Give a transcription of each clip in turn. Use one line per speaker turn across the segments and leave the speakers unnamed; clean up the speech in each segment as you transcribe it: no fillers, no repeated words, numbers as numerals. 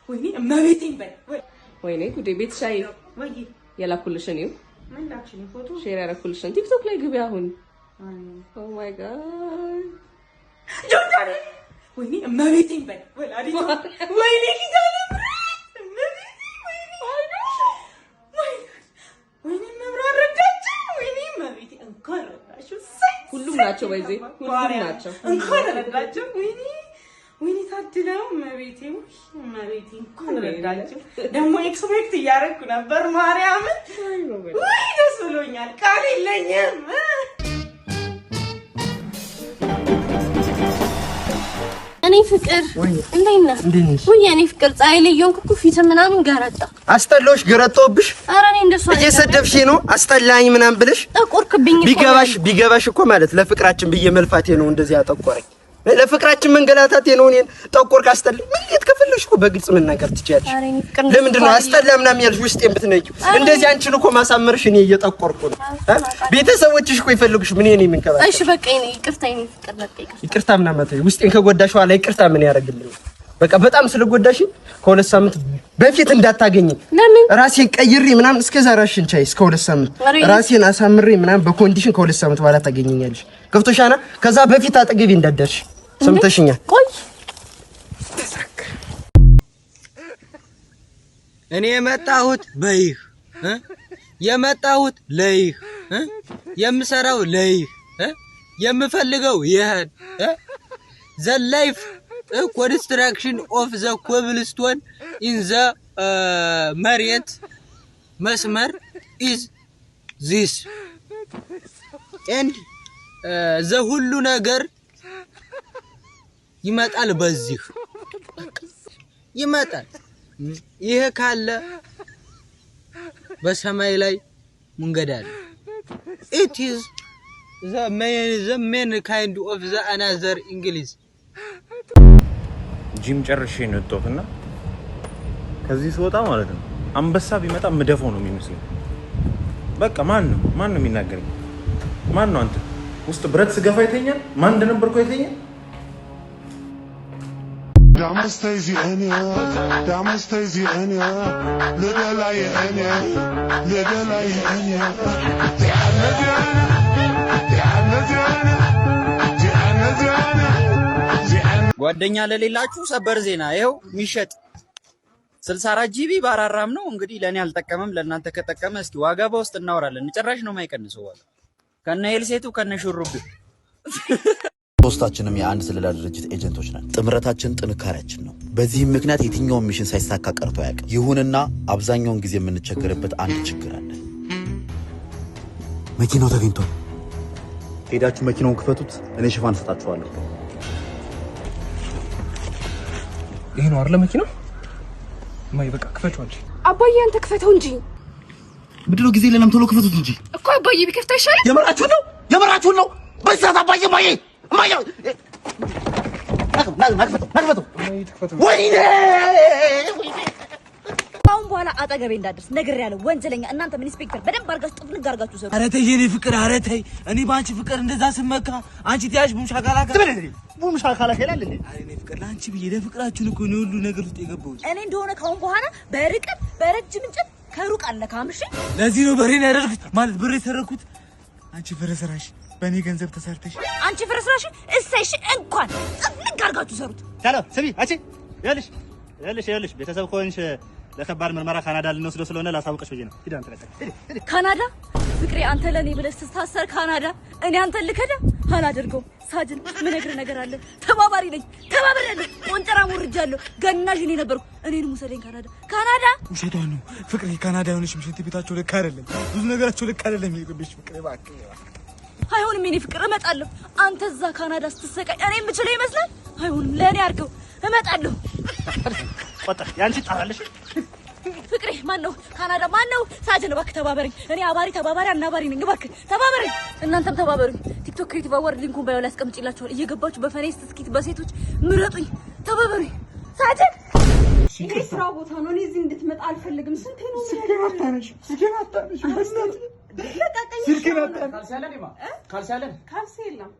ويني እመቤቴን በል
ወይኔ ጉዴ ቤት ሻይ
ወይ
የላኩልሽን ይው
ምን ላክሽኝ ፎቶ
ሼር ያረኩልሽን ቲክቶክ ላይ ግቢ አሁን ኦ ማይ ጋድ
ጆርዳን ወይኔ እመቤቴን በል ወላዲቱ ወይኔ ኪዳነ
ሁሉም ናቸው ወይዜ ሁሉም ናቸው
እንኳን ረዳቸው ወይኔ ታድለው እመቤቴ እንኳን ረዳቸው ደግሞ ኤክስፔክት እያደረኩ ነበር ማርያም ወይ ደስ ብሎኛል ቃል የለኝም
እኔ ፍቅር እንዴት ወይ እኔ ፍቅር ፀሐይ ላይ የሆንኩ ፊት ምናምን ገረጣ
አስጠላሽ ገረጣውብሽ
ኧረ እኔ እንደሱ
እየሰደብሽ ነው አስጠላኝ ምናምን ብለሽ
ጠቆርክብኝ
ቢገባሽ እኮ ማለት ለፍቅራችን ብዬ መልፋቴ ነው እንደዚህ ያጠቆረኝ ለፍቅራችን መንገላታቴ ነው እኔን ጠቆርክ አስጠላኝ ምን ልትከፍልሽ እኮ በግልጽ መናገር ትችያለሽ ለምንድን ነው አስጠላ ምናምን ያልሽ ውስጤን ብትነቂው እንደዚህ አንቺን እኮ ማሳመርሽ እኔ እየጠቆርኩ ነው ቤተሰቦችሽ እኮ ይፈልጉሽ ምን እኔ ምን ከባሽ
እሺ በቃ እኔ ፍቅር በቃ
ይቅርታ ምናምን ማለት ውስጤን ከጎዳሽ ኋላ ይቅርታ ምን ያደርግልኝ በቃ በጣም ስለጎዳሽ ከሁለት ሳምንት በፊት እንዳታገኝ ራሴን ቀይሬ ምናምን እስከዛ ራስሽን ቻይ እስከ ሁለት ሳምንት ራሴን አሳምሬ ምናምን በኮንዲሽን ከሁለት ሳምንት በኋላ ታገኘኛለሽ ገብቶሻና ከዛ በፊት አጠገቤ እንዳደርሽ ሰምተሽኛል
ቆይ
እኔ የመጣሁት በይህ የመጣሁት ለይህ የምሰራው ለይህ የምፈልገው ይሄን the life construction of the cobblestone in the መሬት መስመር is this and the ሁሉ ነገር ይመጣል በዚህ ይመጣል ይሄ ካለ በሰማይ ላይ መንገድ አለ it is the main kind of the another English
ጂም ጨርሼ ነው የወጣሁትና ከዚህ ስወጣ ማለት ነው አንበሳ ቢመጣ ምደፈው ነው የሚመስለው በቃ ማን ነው የሚናገረኝ ማን ነው አንተ ውስጥ ብረት ስገፋ ይተኛል ማን እንደነበርኩ አይተኛል
دامستيزي أنا لدلاي أنا
ጓደኛ ለሌላችሁ ሰበር ዜና ይሄው ሚሸጥ 64 ጂቢ ባራራም ነው እንግዲህ ለኔ አልተጠቀመም ለእናንተ ከጠቀመ እስኪ ዋጋ በውስጥ እናወራለን ጭራሽ ነው የማይቀንሰው ዋጋ ከነ ሄልሴቱ ከነ ሹሩብ
ሶስታችንም የአንድ ስለላ ድርጅት ኤጀንቶች ነን ጥምረታችን ጥንካሬያችን ነው በዚህም ምክንያት የትኛው ሚሽን ሳይሳካ ቀርቶ ያውቃል ይሁንና አብዛኛውን ጊዜ የምንቸገርበት አንድ ችግር አለ መኪናው ተገኝቷል ሄዳችሁ መኪናውን ክፈቱት እኔ ሽፋን ሰጣችኋለሁ
ይሄ ነው አይደል መኪናው ማይ በቃ ክፈቱ እንጂ
አባዬ አንተ ክፈተው እንጂ
ምንድነው ጊዜ ለለም ቶሎ ክፈቱት እንጂ
እኮ አባዬ ቢከፍታ ይሻላል
የመራችሁ ነው በዛት አባዬ ማየ ናክፈቱ ወይኔ
አሁን በኋላ አጠገቤ እንዳደርስ ነገር ያለው ወንጀለኛ እናንተ ምን ኢንስፔክተር በደንብ አርጋችሁ ጥፍን ጋርጋችሁ ሰሩ
ኧረ ተይ የኔ ፍቅር ኧረ ተይ እኔ ባንቺ ፍቅር እንደዛ ስመካ አንቺ ትያሽ
ቡምሻካላ ሄላል እንዴ
አይ እኔ ፍቅር ላንቺ ብዬ ለፍቅራችን እኮ ነው ሁሉ ነገር ውስጥ የገባሁት
እኔ እንደሆነ ካሁን በኋላ በርቀት በረጅም እንጨት ከሩቅ አለካም እሺ
ለዚህ ነው በሬን ያደረኩት ማለት ብሬ ተረኩት አንቺ ፈረሰራሽ በእኔ ገንዘብ ተሰርተሽ
አንቺ ፈረሰራሽ እሰይሽ እንኳን ጥፍን ጋርጋችሁ ሰሩት
ታላ ስሚ አንቺ ይኸውልሽ ቤተሰብ ኮንሽ ለከባድ ምርመራ ካናዳ ልንወስደው ስለሆነ ላሳውቀሽ ብዬ ነው ሂድ አንተ ለታ
ካናዳ ፍቅሬ አንተ ለኔ ብለህ ስትታሰር ካናዳ እኔ አንተ ልከዳ አላደርገው ሳጅን ምን ነገር አለ ተባባሪ ነኝ ተባባሪያለሁ ቆንጠራ ወርጃለሁ ገናሽ እኔ ነበርኩ እኔንም ውሰደኝ ካናዳ
ውሸቷን ነው ፍቅሬ ካናዳ ሆነሽ ምሽት ቤታቸው ልክ አይደለም ብዙ ነገራቸው ልክ አይደለም ይልብሽ ፍቅሬ እባክህ
አይሆንም እኔ ፍቅር እመጣለሁ አንተ እዛ ካናዳ ስትሰቃይ እኔ የምችለው ይመስላል አይሆንም ለኔ አርገው እመጣለሁ
ወጣ ያንቺ ጣራለሽ
ፍቅሬ ማን ነው ካናዳ ማን ነው ሳጅን እባክህ ተባበረኝ እኔ ተባባሪ አናባሪ ነኝ እባክህ ተባበረኝ እናንተም ተባበሩኝ ቲክቶክ ክሬቲቭ አዋርድ ሊንኩን ባዮ ላይ አስቀምጬላችኋል እየገባችሁ በፈኔስት ስኪት በሴቶች ምረጡኝ ተባበሩኝ ሳጅን
ይሄ ስራ ቦታ ነው እኔ እዚህ እንድትመጣ አልፈልግም ስንቴ ነው
ስገናታነሽ
ለቀቀኝ
ስልኬን አጣን
ካልሲ የለም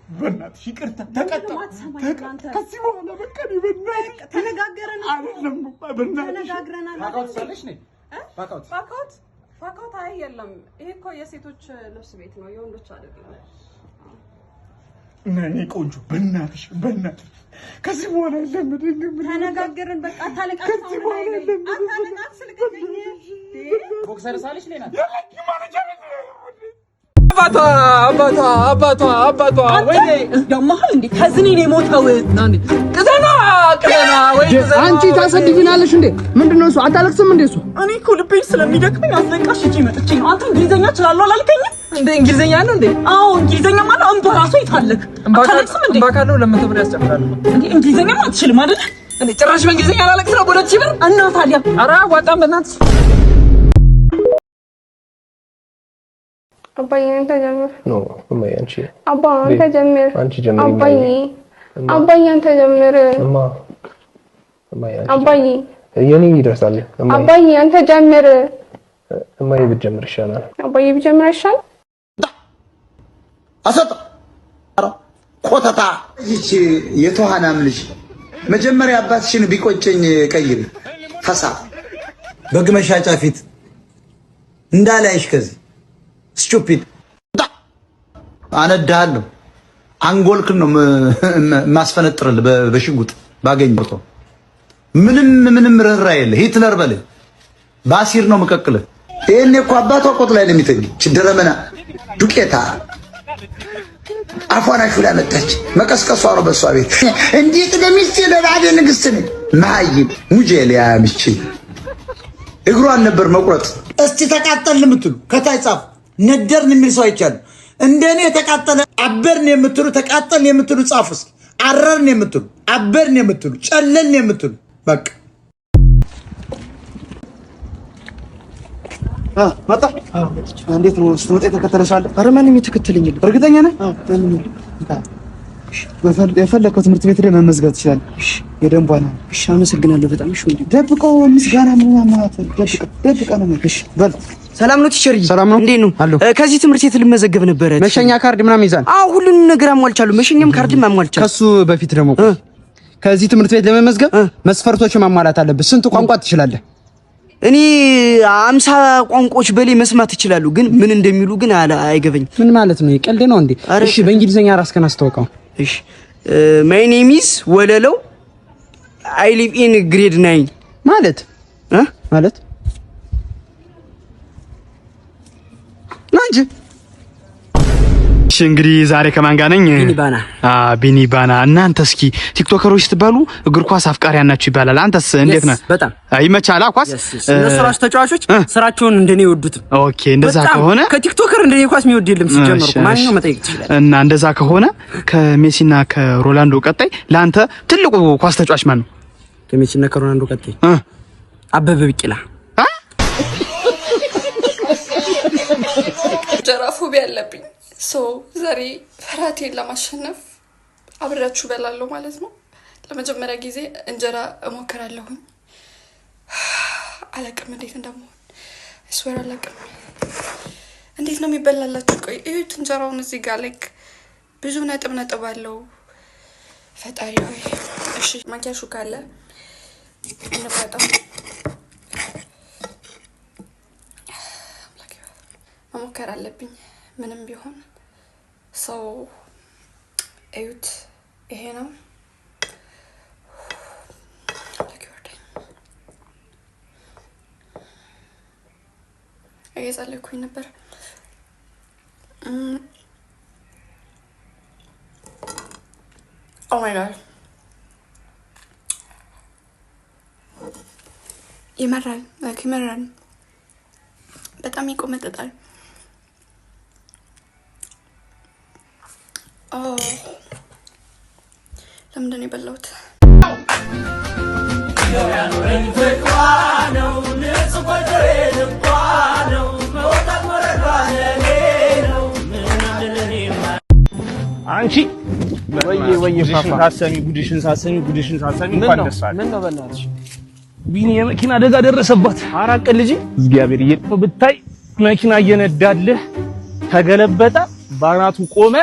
በእናትሽ ይቅርታ ተቀጣ ከዚህ በኋላ በቃ በእናትሽ
ተነጋገረን
አይደለም በእናትሽ
ተነጋግረናል
ባካውት ነሽ
ባካውት አይ የለም ይሄ እኮ የሴቶች ልብስ ቤት ነው የወንዶች አይደለም
ነኝ ቆንጆ በእናትሽ ከዚህ በኋላ ለምንድነው
ተነጋገረን በቃ አታለቃሽ
ከዚህ በኋላ
አታለቃሽ ስልከኝ
ቦክሰር ሳለሽ ነኝ
አባቷ ወይኔ ያማህ እንዴ ከዝኔ ነው የሞተው ቅዘና ወይ
አንቺ ታሰድግናለሽ እንዴ ምንድነው እሱ አታለቅስም እንዴ እሱ
እኔ እኮ ልቤ ስለሚደክመኝ አስለቃሽ እጂ መጥቼ ነው አንተ እንግሊዘኛ ትችላለህ አላልከኝም እንዴ እንግሊዘኛ ነው እንዴ አዎ እንግሊዘኛ ማለት አንተ ራሱ ይታለክ አታለቅስም እንዴ
ባካለው ለምን ብር ያስጨምራል
እንዴ እንግሊዘኛ አትችልም አይደል እንዴ ጭራሽ በእንግሊዘኛ አላለቅስ ነው ወደ ቺብር እና ታዲያ ኧረ አዋጣም በእናትህ
አባዬ አንተ ጀምር
ነው እማዬ አንቺ
አንተ ጀምር
አንቺ ጀምር
አባዬ አንተ ጀምር
እማዬ
አባዬ
የኔ ይደርሳል
አባዬ አንተ ጀምር
እማዬ ብትጀምር ይሻላል
አባዬ ብጀምር ይሻላል
አሰጣ ኮተታ ይቺ የተዋናም ልጅ መጀመሪያ አባትሽን ቢቆጨኝ ቀይር ፈሳ በግመሻጫ ፊት እንዳላይሽ ከዚህ ስቱፒድ አነዳለሁ አንጎልክን ነው ማስፈነጥረል በሽጉጥ ባገኘው ምንም ረራ የለ ሂትለር በለ ባሲር ነው መቀቅለ ይሄኔ እኮ አባቷ ቆጥ ላይ ነው የሚተኝ ችደረመና ዱቄታ አፏናሽ ሁላ መጣች መቀስቀሷ ነው በሷ ቤት እንዴት ለሚስት ለባደ ንግስት ነኝ ማይም ሙጄሊያ ምቺ እግሯን ነበር መቁረጥ እስቲ ተቃጠል የምትሉ ከታይ ጻፍ ነደርን የሚል ሰው አይቻልም እንደኔ ተቃጠለ አበርን የምትሉ ተቃጠልን የምትሉ ጻፉስ አረርን የምትሉ አበርን የምትሉ ጨለልን የምትሉ በቃ
መጣ እንዴት ነው ስትወጣ ተከተለሻል አረ ማንም ይተከተለኝ እርግጠኛ ነህ የፈለከው ትምህርት ቤት ላይ መመዝገብ ትችላለህ እሺ የደንቧ ነው እሺ አመሰግናለሁ በጣም እሺ ደብቀው ምስጋና ምናምን ማለት ደብቀ ነው እሺ በል
ሰላም ነው ቲቸር
ሰላም ነው
እንዴት ነው ከዚህ ትምህርት ቤት ልመዘገብ ነበር
መሸኛ ካርድ ምናምን ይዛል
አዎ ሁሉንም ነገር አሟልቻለሁ መሸኛም ካርድም አሟልቻለሁ
ከሱ በፊት ደግሞ ከዚህ ትምህርት ቤት ለመመዝገብ መስፈርቶች ማሟላት አለበት ስንት ቋንቋ ትችላለህ
እኔ 50 ቋንቋዎች በላይ መስማት እችላለሁ ግን ምን እንደሚሉ ግን አይገበኝ
ምን ማለት ነው ይቀልድ ነው እንዴ እሺ በእንግሊዘኛ ራስከን አስተዋውቀው
እሺ my name is ወለለው I live in grade 9
ማለት ናንጂ
እሺ እንግዲህ ዛሬ ከማን ጋር ነኝ ቢኒባና እናንተ እስኪ ቲክቶከሮች ስትባሉ እግር ኳስ አፍቃሪያን ናችሁ ይባላል አንተስ እንዴት ነህ
በጣም
ይመቻላ ኳስ
እነሱ ራስ ተጫዋቾች ስራቸውን እንደኔ ይወዱት
ኦኬ እንደዛ ከሆነ
ከቲክቶከር እንደኔ ኳስ የሚወድ የለም ሲጀመር ማንኛው መጠየቅ ይችላል
እና እንደዛ ከሆነ ከሜሲና ከሮላንዶ ቀጣይ ለአንተ ትልቁ ኳስ ተጫዋች ማን ነው
ከሜሲና ከሮላንዶ ቀጣይ አበበ ቢቂላ
ጀራፉ ቢያለብኝ ዛሬ ፍርሃቴን ለማሸነፍ አብሬያችሁ በላለሁ ማለት ነው ለመጀመሪያ ጊዜ እንጀራ እሞክራለሁኝ አላቅም እንዴት እንደምሆን እስወራ አላቅም እንዴት ነው የሚበላላችሁ ቆይ እዩት እንጀራውን እዚህ ጋር ላይክ ብዙ ነጥብ አለው ፈጣሪ ሆይ እሺ ማንኪያሹ ካለ እንፈጣው መሞከር አለብኝ ምንም ቢሆን ሰው እዩት ይሄ ነው እየጸለይኩኝ ነበር ኦ ማይ ጋድ ይመራል በጣም ይቆመጥጣል ለምንድን ነው የበላሁት
አንቺ ወይ ጉድሽን ሳሰሚ እንኳን ደስ አለ
ምን ነው በእናትሽ
ቢኒ የመኪና አደጋ ደረሰባት አራቀ ልጅ እግዚአብሔር ብታይ መኪና እየነዳልህ ተገለበጠ ባናቱ ቆመ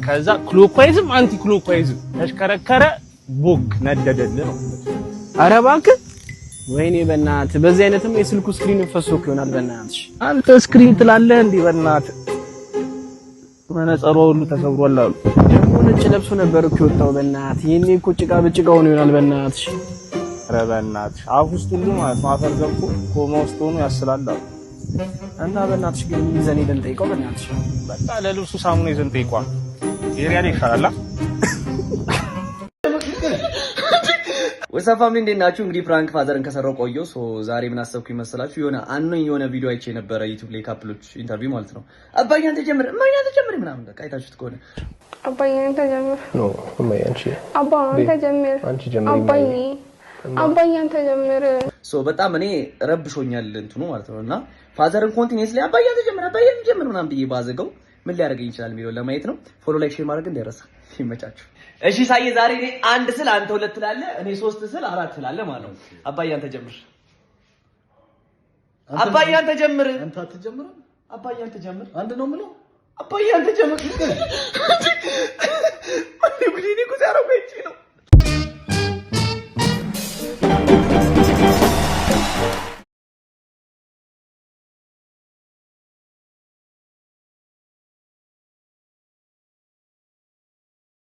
ከዛ ክሎክዋይዝም አንቲ ክሎክዋይዝም ተሽከረከረ ቦግ ነደደል ነው።
ኧረ እባክህ ወይኔ በእናትህ በዚህ አይነትም የስልኩ ስክሪን ፈሶክ ይሆናል። በእናትሽ
አንተ ስክሪን ትላለህ እንዴ? በእናትህ መነጽሩ ሁሉ ተሰብሯል አሉ።
ደግሞ ነጭ ለብሶ ነበር እኮ የወጣው። በእናትህ ይሄኔ እኮ ጭቃ በጭቃ ሆኖ ይሆናል። በእናትሽ
ኧረ በእናትሽ አፍ ውስጥ ሁሉ ማለት ነው አፈር ገብቶ ኮማ ውስጥ ሆኖ ያስላል አሉ።
እና በእናትሽ ግን ይዘን ሄደን ጠይቀው። በእናትሽ
በቃ ለልብሱ ሳሙና ይዘን ጠይቋል። ኤሪያ ላይ ይሻላል።
ወሳ ፋሚሊ እንዴት ናችሁ? እንግዲህ ፕራንክ ፋዘርን ከሰራው ቆየው። ሶ ዛሬ ምን አሰብኩ ይመስላችሁ? የሆነ ቪዲዮ አይቼ ነበር ዩቲዩብ ላይ ካፕሎች ኢንተርቪው ማለት ነው። አባዬ አንተ ጀምር ምናምን በቃ አይታችሁት ከሆነ
አባዬ አንተ ጀምር
ነው እማዬ አንቺ
አንተ ጀምር
አንቺ ጀምር
አባዬ አንተ ጀምር።
ሶ በጣም እኔ ረብሾኛል እንትኑ ማለት ነው። እና ፋዘርን ኮንቲኒየስሊ አባዬ አንተ ጀምር ምናምን ብዬ ባዘገው ምን ሊያደርገኝ ይችላል የሚለው ለማየት ነው። ፎሎ ላይክ ሼር ማድረግ እንዳይረሳ። ይመቻችሁ። እሺ ሳዬ ዛሬ እኔ 1 ስል አንተ 2 ትላለህ፣ እኔ 3 ስል 4 ትላለህ ማለት ነው። አባዬ አንተ ጀምር። አባዬ አንተ ጀምር።
አንተ አትጀምር።
አባዬ አንተ ጀምር።
አንድ ነው የምለው።
አባዬ አንተ ጀምር። እኔ እኮ ሲያረጉ